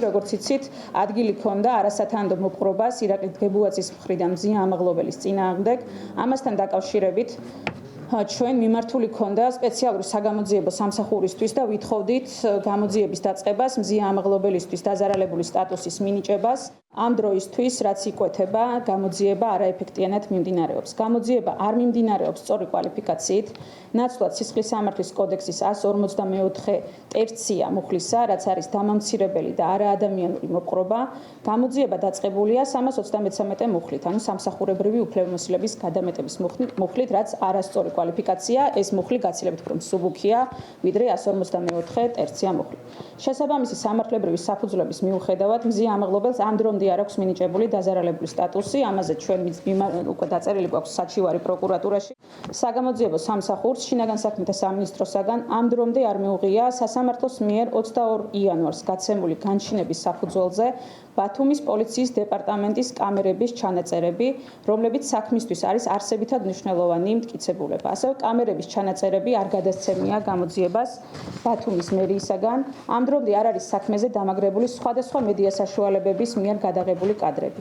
როგორც იცით, ადგილი ჰქონდა არასათანადო მოპყრობას ირაკლი დგებუაძის მხრიდან მზია ამაღლობელის წინააღმდეგ. ამასთან დაკავშირებით ჩვენ მიმართული ჰქონდა სპეციალური საგამოძიებო სამსახურისთვის და ვითხოვდით გამოძიების დაწყებას მზია ამაღლობელისთვის დაზარალებული სტატუსის მინიჭებას. ამ დროისთვის, რაც იკვეთება, გამოძიება არაეფექტიანად მიმდინარეობს. გამოძიება არ მიმდინარეობს სწორი კვალიფიკაციით, ნაცვლად სისხლის სამართლის კოდექსის 154 ტერცია მუხლისა, რაც არის დამამცირებელი და არაადამიანური მოპყრობა. გამოძიება დაწყებულია 333 მუხლით, ანუ სამსახურებრივი უფლებამოსილების გადამეტების მუხლით, რაც არასწორი კვალიფიკაცია, ეს მუხლი გაცილებით უფრო მსუბუქია, ვიდრე 154 ტერცია მუხლი. შესაბამისი სამართლებრივი საფუძვლების მიუხედავად, მზია ამაღლობელს ამ დრომდე არ აქვს მინიჭებული დაზარალებული სტატუსი, ამაზე ჩვენ უკვე დაწერილი გვაქვს საჩივარი პროკურატურაში. საგამოძიებო სამსახურს შინაგან საქმეთა სამინისტროსაგან ამ დრომდე არ მიუღია სასამართლოს მიერ 22 იანვარს გაცემული განჩინების საფუძველზე ბათუმის პოლიციის დეპარტამენტის კამერების ჩანაწერები, რომლებიც საქმისთვის არის არსებითად მნიშვნელოვანი მტკიცებულება. ასევე კამერების ჩანაწერები არ გადასცემია გამოძიებას ბათუმის მერიისაგან. ამ დრომდე არ არის საქმეზე დამაგრებული სხვადასხვა მედია საშუალებების მიერ გადაღებული კადრები.